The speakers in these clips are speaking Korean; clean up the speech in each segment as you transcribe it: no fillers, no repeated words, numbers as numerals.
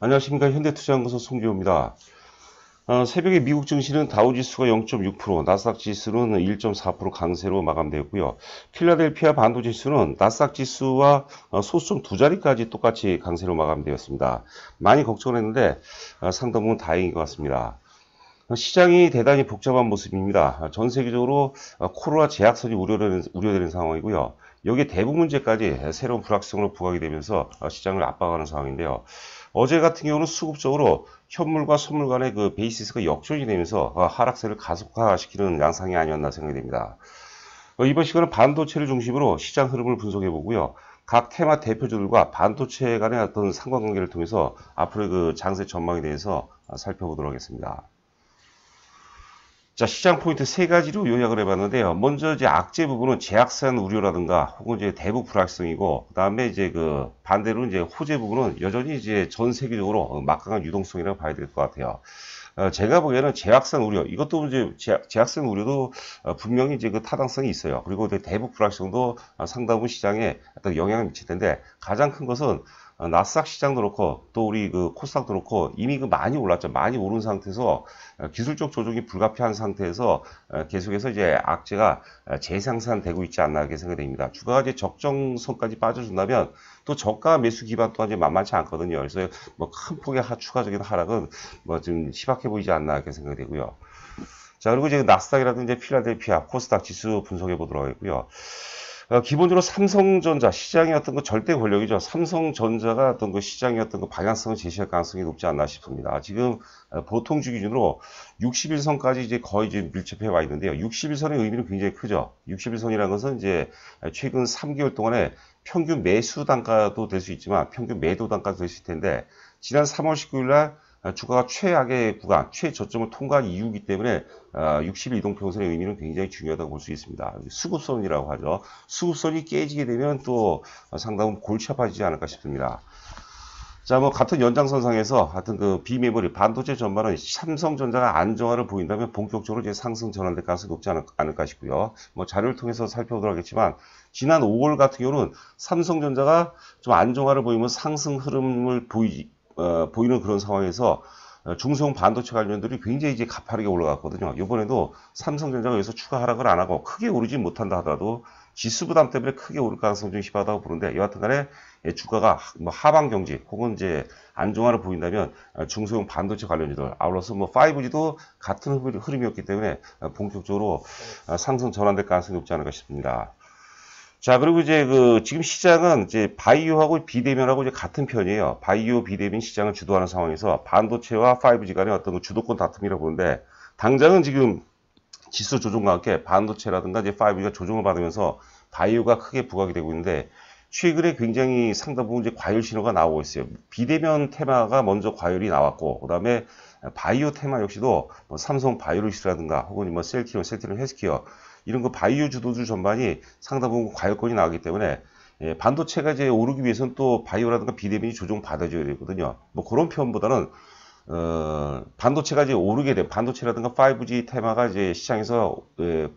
안녕하십니까. 현대투자연구소 송지호입니다. 새벽에 미국 증시는 다우지수가 0.6%, 나스닥 지수는 1.4% 강세로 마감되었고요. 필라델피아 반도지수는 나스닥 지수와 소수점 두 자리까지 똑같이 강세로 마감되었습니다. 많이 걱정했는데 상당 부분 다행인 것 같습니다. 시장이 대단히 복잡한 모습입니다. 전 세계적으로 코로나 재확산이 우려되는 상황이고요. 여기에 대북 문제까지 새로운 불확실성으로 부각이 되면서 시장을 압박하는 상황인데요. 어제 같은 경우는 수급적으로 현물과 선물 간의 그 베이시스가 역전이 되면서 하락세를 가속화시키는 양상이 아니었나 생각이 됩니다. 이번 시간은 반도체를 중심으로 시장 흐름을 분석해 보고요. 각 테마 대표주들과 반도체 간의 어떤 상관관계를 통해서 앞으로의 그 장세 전망에 대해서 살펴보도록 하겠습니다. 자, 시장 포인트 세 가지로 요약을 해봤는데요. 먼저 이제 악재 부분은 재확산 우려라든가 혹은 이제 대북 불확성이고, 그 다음에 이제 그 반대로 이제 호재 부분은 여전히 이제 전 세계적으로 막강한 유동성이라고 봐야 될 것 같아요. 제가 보기에는 재확산 우려, 이것도 이제 재확산 우려도 분명히 이제 그 타당성이 있어요. 그리고 이제 대북 불확성도 상당 부분 시장에 어떤 영향을 미칠 텐데, 가장 큰 것은 나스닥 시장도 그렇고 또 우리 그 코스닥도 그렇고 이미 그 많이 올랐죠. 많이 오른 상태에서 기술적 조정이 불가피한 상태에서 계속해서 이제 악재가 재생산되고 있지 않나 이렇게 생각이 됩니다. 주가가 이제 적정선까지 빠져준다면 또 저가 매수 기반 또한 이제 만만치 않거든요. 그래서 뭐 큰 폭의 추가적인 하락은 뭐 좀 희박해 보이지 않나 이렇게 생각이 되고요. 자, 그리고 이제 나스닥이라든지 필라델피아 코스닥 지수 분석해 보도록 하겠고요. 기본적으로 삼성전자 시장의 어떤 그 절대 권력이죠. 삼성전자가 어떤 그 시장의 어떤 그 방향성을 제시할 가능성이 높지 않나 싶습니다. 지금 보통주 기준으로 60일선까지 이제 거의 이제 밀집해 와 있는데요. 60일선의 의미는 굉장히 크죠. 60일선이라는 것은 이제 최근 3개월 동안에 평균 매수 단가도 될 수 있지만 평균 매도 단가도 될 수 있을 텐데 지난 3월 19일 날 주가가 최악의 구간, 최저점을 통과한 이유이기 때문에 60일 이동평선의 의미는 굉장히 중요하다고 볼 수 있습니다. 수급선이라고 하죠. 수급선이 깨지게 되면 또 상당히 골치 아파지지 않을까 싶습니다. 자, 뭐 같은 연장선상에서 하여튼 그 비메모리 반도체 전반은 삼성전자가 안정화를 보인다면 본격적으로 이제 상승 전환될 가능성이 높지 않을까 싶고요. 뭐 자료를 통해서 살펴보도록 하겠지만 지난 5월 같은 경우는 삼성전자가 좀 안정화를 보이면 상승 흐름을 보이는 그런 상황에서 중소형 반도체 관련들이 굉장히 이제 가파르게 올라갔거든요. 이번에도 삼성전자가 여기서 추가 하락을 안 하고 크게 오르지 못한다 하더라도 지수 부담 때문에 크게 오를 가능성이 좀 희박하다고 보는데 여하튼 간에 주가가 뭐 하방 경직 혹은 이제 안정화를 보인다면 중소형 반도체 관련주들 아울러서 뭐 5G도 같은 흐름이었기 때문에 본격적으로 상승 전환될 가능성이 높지 않을까 싶습니다. 자, 그리고 이제 지금 시장은 이제 바이오하고 비대면하고 이제 같은 편이에요. 바이오 비대면 시장을 주도하는 상황에서 반도체와 5G 간의 어떤 그 주도권 다툼이라고 보는데, 당장은 지금 지수 조정과 함께 반도체라든가 이제 5G가 조정을 받으면서 바이오가 크게 부각이 되고 있는데, 최근에 굉장히 상당 부분 이제 과열 신호가 나오고 있어요. 비대면 테마가 먼저 과열이 나왔고, 그 다음에 바이오 테마 역시도 뭐 삼성 바이오로시라든가 혹은 뭐 셀트리온 헬스케어 이런 거 바이오 주도주 전반이 상당 부분 과열권이 나오기 때문에 반도체가 이제 오르기 위해서는 또 바이오라든가 비대면이 조정 받아줘야 되거든요. 뭐 그런 표현보다는 반도체가 이제 오르게 돼 반도체라든가 5G 테마가 이제 시장에서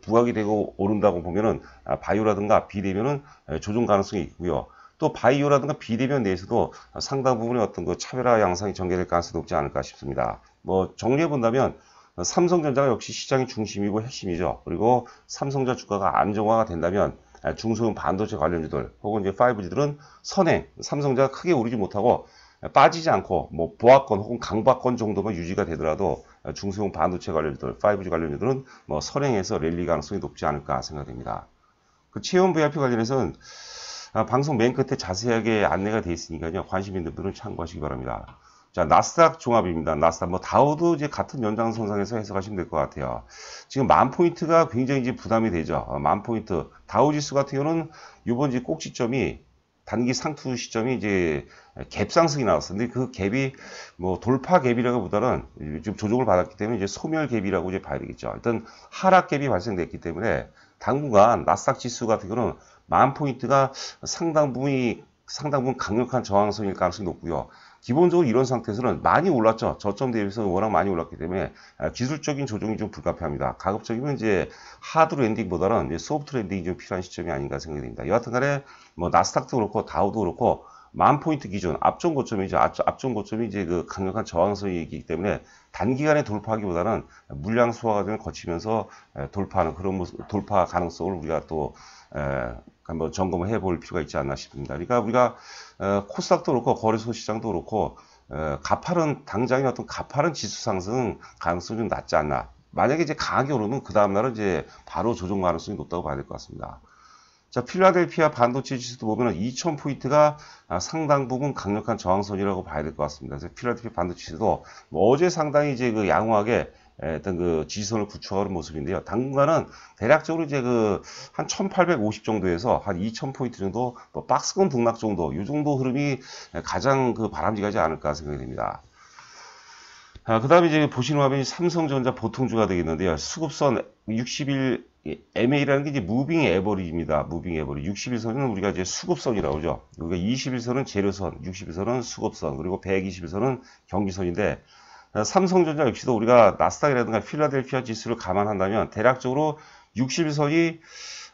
부각이 되고 오른다고 보면은 바이오라든가 비대면은 조정 가능성이 있고요. 또 바이오라든가 비대면 내에서도 상당 부분의 어떤 그 차별화 양상이 전개될 가능성이 높지 않을까 싶습니다. 뭐 정리해 본다면 삼성전자가 역시 시장의 중심이고 핵심이죠. 그리고 삼성전자 주가가 안정화가 된다면 중소형 반도체 관련주들 혹은 이제 5G들은 선행, 삼성전자가 크게 오르지 못하고 빠지지 않고 뭐 보합권 혹은 강보합권 정도만 유지가 되더라도 중소형 반도체 관련주들, 5G 관련주들은 뭐 선행해서 랠리 가능성이 높지 않을까 생각됩니다. 그 체험 VIP 관련해서는 방송 맨 끝에 자세하게 안내가 되어 있으니까요. 관심 있는 분들은 참고하시기 바랍니다. 자, 나스닥 종합입니다. 나스닥, 뭐, 다우도 이제 같은 연장선상에서 해석하시면 될 것 같아요. 지금 10,000포인트가 굉장히 이제 부담이 되죠. 10,000포인트. 다우지수 같은 경우는 이번 이제 꼭지점이 단기 상투 시점이 이제 갭 상승이 나왔어요. 근데 그 갭이 뭐 돌파 갭이라고 보다는 지금 조정을 받았기 때문에 이제 소멸 갭이라고 이제 봐야 되겠죠. 일단 하락 갭이 발생됐기 때문에 당분간 나스닥 지수 같은 경우는 10,000포인트가 상당 부분 강력한 저항선일 가능성이 높고요. 기본적으로 이런 상태에서는 많이 올랐죠. 저점 대비해서 워낙 많이 올랐기 때문에 기술적인 조정이 좀 불가피합니다. 가급적이면 이제 하드 랜딩보다는 이제 소프트 랜딩이 좀 필요한 시점이 아닌가 생각이 됩니다. 여하튼 간에 뭐 나스닥도 그렇고 다우도 그렇고 10,000포인트 기준 앞전 고점이죠. 앞전 고점이 이제 그 강력한 저항선이기 때문에 단기간에 돌파하기보다는 물량 수화 과정을 거치면서 돌파하는 그런 모습, 돌파 가능성을 우리가 또 한번 점검을 해볼 필요가 있지 않나 싶습니다. 그러니까 우리가 코스닥도 그렇고 거래소 시장도 그렇고 가파른 당장의 어떤 가파른 지수 상승 가능성이 좀 낮지 않나. 만약에 이제 강하게 오르면 그 다음날은 이제 바로 조정 가능성이 높다고 봐야 될 것 같습니다. 자, 필라델피아 반도체 지수도 보면은 2,000포인트가 상당 부분 강력한 저항선이라고 봐야 될 것 같습니다. 그래서 필라델피아 반도체 지수도 뭐 어제 상당히 이제 그 양호하게 어떤 그 지지선을 구축하는 모습인데요. 당분간은 대략적으로 이제 그 한 1,850 정도에서 한 2,000포인트 정도, 뭐 박스권 등락 정도, 이 정도 흐름이 가장 그 바람직하지 않을까 생각이 됩니다. 그 다음에 이제 보시는 화면이 삼성전자 보통주가 되겠는데요. 수급선 60일 MA라는 게 이제 무빙 에버리지입니다. 무빙 에버리. 60일선은 우리가 이제 수급선이라고 하죠. 우리가 20일선은 재료선, 60일선은 수급선, 그리고 120일선은 경기선인데, 삼성전자 역시도 우리가 나스닥이라든가 필라델피아 지수를 감안한다면 대략적으로 60일선이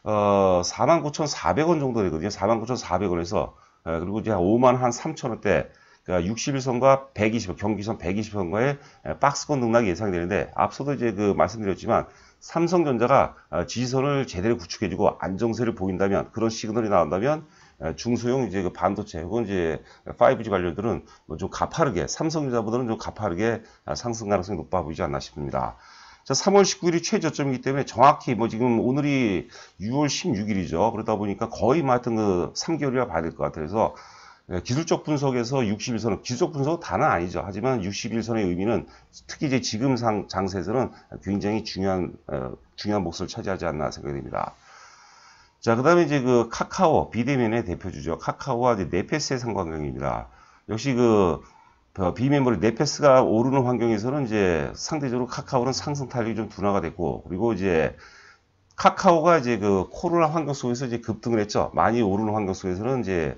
49,400원 정도 되거든요. 49,400원에서 그리고 이제 53,000원대, 그러니까 60일선과 120원, 경기선 120선과의 박스권 등락이 예상이 되는데, 앞서도 이제 그 말씀드렸지만 삼성전자가 지지선을 제대로 구축해주고 안정세를 보인다면, 그런 시그널이 나온다면 중소형 이제 그 반도체 혹은 이제 5G 관련들은 뭐 좀 가파르게, 삼성전자보다는 좀 가파르게 상승 가능성이 높아 보이지 않나 싶습니다. 자, 3월 19일이 최저점이기 때문에 정확히 뭐 지금 오늘이 6월 16일이죠. 그러다 보니까 거의 뭐 하여튼 그 3개월이라 봐야 될 것 같아요. 그래서 기술적 분석에서 60일선은, 기술적 분석은 다는 아니죠. 하지만 60일선의 의미는 특히 이제 지금 장세에서는 굉장히 중요한 몫을 차지하지 않나 생각이 됩니다. 자, 그 다음에 이제 그 카카오, 비대면의 대표주죠. 카카오와 이제 네페스의 상관관계입니다. 역시 그 비메모리 네페스가 오르는 환경에서는 이제 상대적으로 카카오는 상승 탄력이 좀 둔화가 됐고, 그리고 이제 카카오가 이제 그 코로나 환경 속에서 이제 급등을 했죠. 많이 오르는 환경 속에서는 이제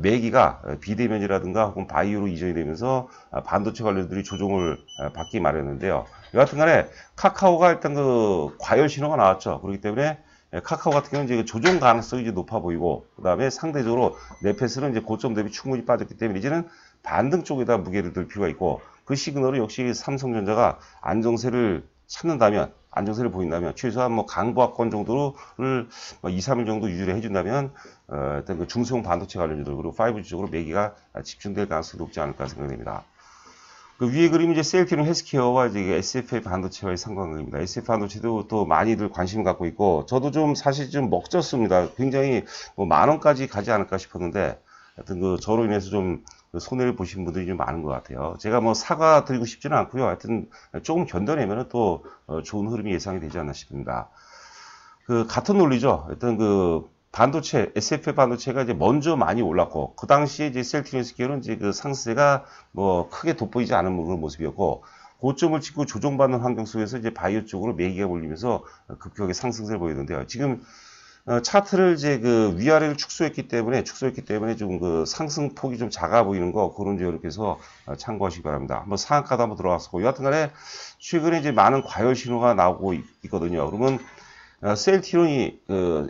매기가 비대면이라든가 혹은 바이오로 이전이 되면서 반도체 관련들이 조정을 받기 마련인데요. 여하튼 간에 카카오가 일단 그 과열 신호가 나왔죠. 그렇기 때문에 카카오 같은 경우는 이제 조정 가능성이 이제 높아 보이고, 그 다음에 상대적으로 네페스는 이제 고점 대비 충분히 빠졌기 때문에 이제는 반등 쪽에다 무게를 둘 필요가 있고, 그 시그널을 역시 삼성전자가 안정세를 찾는다면, 안정세를 보인다면, 최소한 뭐 강보합권 정도를 2, 3일 정도 유지를 해준다면, 어떤 그 중소형 반도체 관련주들, 그리고 5G 쪽으로 매기가 집중될 가능성이 높지 않을까 생각됩니다. 그 위에 그림이 이제 셀트리온 헬스케어와 이제 SFA 반도체와의 상관관계입니다. SF 반도체도 또 많이들 관심을 갖고 있고, 저도 좀 사실 좀 먹졌습니다. 굉장히 뭐 10,000원까지 가지 않을까 싶었는데, 하여튼 그 저로 인해서 좀 손해를 보신 분들이 좀 많은 것 같아요. 제가 뭐 사과 드리고 싶지는 않고요. 하여튼 조금 견뎌내면 또 좋은 흐름이 예상이 되지 않나 싶습니다. 그 같은 논리죠. 하여튼 그 반도체, SF 반도체가 이제 먼저 많이 올랐고, 그 당시에 이제 셀트리온 헬스케어는 이제 그 상승세가 뭐 크게 돋보이지 않은 그런 모습이었고, 고점을 찍고 조정받는 환경 속에서 이제 바이오 쪽으로 매기가 몰리면서 급격하게 상승세를 보이는데요. 지금 차트를 이제 그 위아래를 축소했기 때문에 좀 그 상승폭이 좀 작아 보이는 거, 그런 점 이렇게 해서 참고하시기 바랍니다. 한번 상한가도 한번 들어갔었고, 여하튼 간에 최근에 이제 많은 과열 신호가 나오고 있거든요. 그러면 셀트리온이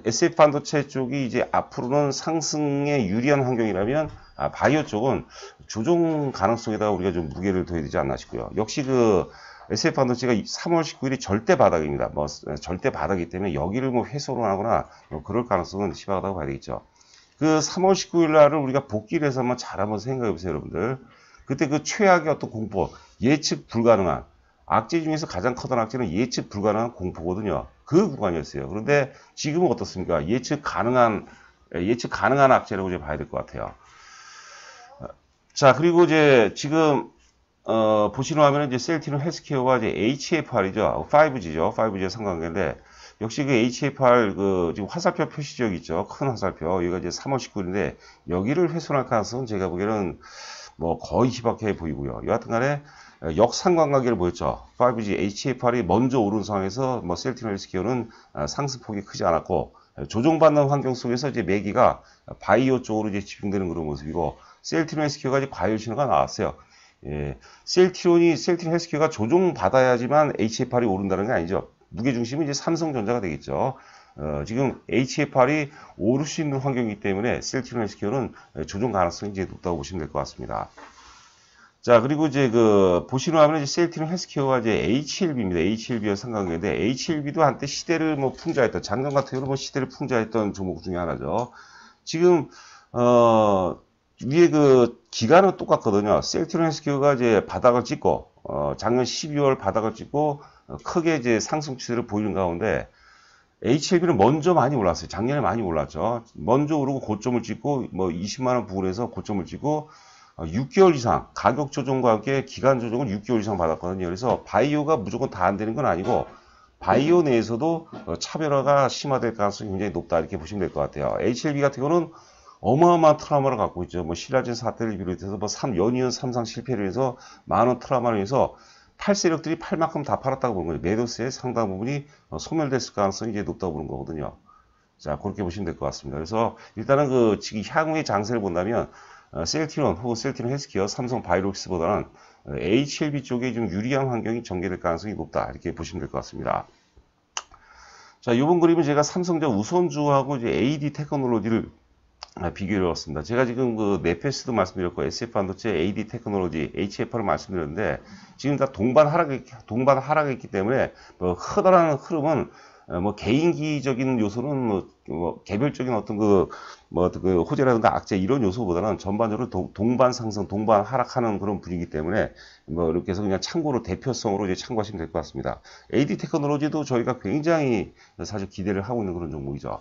SF 반도체 쪽이 이제 앞으로는 상승에 유리한 환경이라면 바이오 쪽은 조정 가능성에다가 우리가 좀 무게를 둬야 되지 않나 싶고요. 역시 그 SF 반도체가 3월 19일이 절대 바닥입니다. 뭐 절대 바닥이기 때문에 여기를 뭐 회수를 하거나 뭐 그럴 가능성은 희박하다고 봐야 되겠죠. 그 3월 19일 날을 우리가 복귀를 해서 한번 잘 한번 생각해 보세요, 여러분들. 그때 그 최악의 어떤 공포, 예측 불가능한 악재 중에서 가장 커다란 악재는 예측 불가능한 공포거든요. 그 구간이었어요. 그런데 지금은 어떻습니까? 예측 가능한 악재라고 이제 봐야 될 것 같아요. 자, 그리고 이제 지금 보시는 화면은 이제 셀트리온 헬스케어와 이제 HFR이죠. 5G죠. 5G의 상관관계인데, 역시 그 HFR 지금 화살표 표시지역 있죠. 큰 화살표. 여기가 이제 3월 19일인데, 여기를 훼손할 가능성은 제가 보기에는 뭐 거의 희박해 보이고요. 여하튼 간에 역상관관계를 보였죠. 5G HFR이 먼저 오른 상황에서 뭐 셀트리온 헬스케어는 상승폭이 크지 않았고, 조정받는 환경 속에서 이제 매기가 바이오 쪽으로 이제 집중되는 그런 모습이고, 셀트리온 헬스케어가 이제 과열 신호가 나왔어요. 예, 셀트리온 헬스케어가 조정받아야지만 HFR이 오른다는 게 아니죠. 무게중심은 이제 삼성전자가 되겠죠. 지금 HFR이 오를 수 있는 환경이기 때문에 셀트리온 헬스케어는 조정 가능성이 이제 높다고 보시면 될 것 같습니다. 자, 그리고 이제 보시는 화면에 이제 셀트리온 헬스케어가 이제 HLB입니다. HLB와 상관관계인데, HLB도 한때 시대를 뭐 풍자했던, 작년 같은 경우는 뭐 시대를 풍자했던 종목 중에 하나죠. 지금, 위에 기간은 똑같거든요. 셀트리온 헬스케어가 이제 바닥을 찍고, 작년 12월 바닥을 찍고, 크게 이제 상승 추세를 보이는 가운데, HLB는 먼저 많이 올랐어요. 작년에 많이 올랐죠. 먼저 오르고 고점을 찍고, 뭐 20만원 부근에서 고점을 찍고, 6개월 이상 가격 조정과 함께 기간 조정을 6개월 이상 받았거든요. 그래서 바이오가 무조건 다 안 되는 건 아니고 바이오 내에서도 차별화가 심화될 가능성이 굉장히 높다 이렇게 보시면 될 것 같아요. HLB 같은 경우는 어마어마한 트라우마를 갖고 있죠. 뭐 신라젠 사태를 비롯해서 뭐 연이은 삼상 실패를 해서 많은 트라우마를 해서 팔세력들이 팔 만큼 다 팔았다고 보는 거예요. 매도세의 상당 부분이 소멸됐을 가능성이 이제 높다고 보는 거거든요. 자, 그렇게 보시면 될 것 같습니다. 그래서 일단은 지금 향후의 장세를 본다면 셀트리온 혹은 셀트리온 헬스케어, 삼성 바이오로직스보다는 HLB 쪽에 좀 유리한 환경이 전개될 가능성이 높다 이렇게 보시면 될 것 같습니다. 자, 이번 그림은 제가 삼성전자 우선주하고 이제 AD 테크놀로지를 비교해 봤습니다. 제가 지금 네페스도 말씀드렸고 SF 반도체, AD 테크놀로지, HFR을 말씀드렸는데 지금 다 동반 하락했기 때문에 커다란 흐름은 뭐 개인기적인 요소는 개별적인 어떤 호재라든가 악재 이런 요소보다는 전반적으로 동반 상승, 동반 하락하는 그런 분위기 때문에 이렇게 해서 그냥 참고로 대표성으로 이제 참고하시면 될 것 같습니다. AD 테크놀로지도 저희가 굉장히 사실 기대를 하고 있는 그런 종목이죠.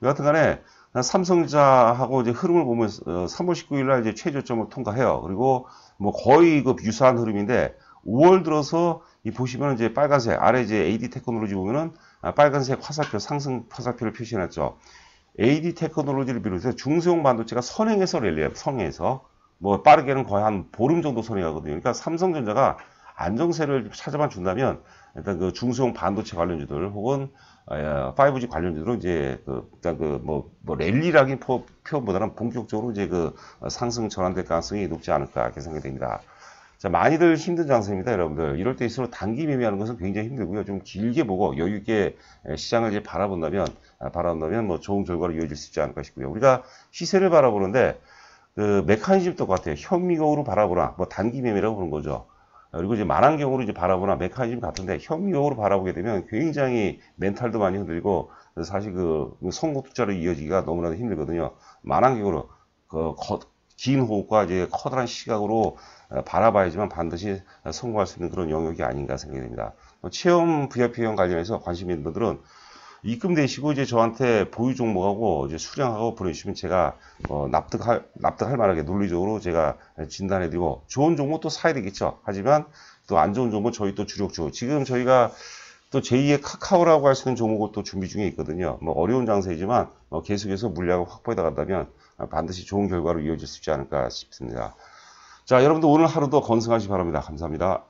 여하튼간에 삼성전자하고 이제 흐름을 보면 3월 19일 날 이제 최저점을 통과해요. 그리고 뭐 거의 유사한 흐름인데 5월 들어서 보시면 이제 빨간색 아래 이제 AD 테크놀로지 보면은 빨간색 화살표 상승 화살표를 표시해놨죠. AD 테크놀로지를 비롯해서 중소형 반도체가 선행해서 랠리해요. 선행해서 뭐 빠르게는 거의 한 보름 정도 선행하거든요. 그러니까 삼성전자가 안정세를 찾아만 준다면 일단 중소형 반도체 관련주들 혹은 5G 관련주들은 이제 일단 랠리라긴 표현보다는 본격적으로 이제 상승 전환될 가능성이 높지 않을까 이렇게 생각이 됩니다. 자, 많이들 힘든 장세입니다, 여러분들. 이럴 때일수록 단기 매매하는 것은 굉장히 힘들고요. 좀 길게 보고 여유 있게 시장을 이제 바라본다면 뭐 좋은 결과로 이어질 수 있지 않을까 싶고요. 우리가 시세를 바라보는데 메커니즘 똑같아요. 현미경으로 바라보나 뭐 단기 매매라고 보는 거죠. 그리고 이제 만환경으로 이제 바라보나 메커니즘 같은데 현미경으로 바라보게 되면 굉장히 멘탈도 많이 흔들리고 사실 성공 투자로 이어지기가 너무나도 힘들거든요. 만환경으로 긴 호흡과 이제 커다란 시각으로 바라봐야지만 반드시 성공할 수 있는 그런 영역이 아닌가 생각이 됩니다. 체험 VIP형 관련해서 관심 있는 분들은 입금되시고 이제 저한테 보유 종목하고 이제 수량하고 보내주시면 제가 납득할 만하게 논리적으로 제가 진단해드리고 좋은 종목도 사야 되겠죠. 하지만 또 안 좋은 종목 저희 또 주력주 지금 저희가 또 제2의 카카오라고 할 수 있는 종목을 또 준비 중에 있거든요. 뭐 어려운 장세이지만 계속해서 물량을 확보해 나간다면 반드시 좋은 결과로 이어질 수 있지 않을까 싶습니다. 자, 여러분들 오늘 하루도 건승하시기 바랍니다. 감사합니다.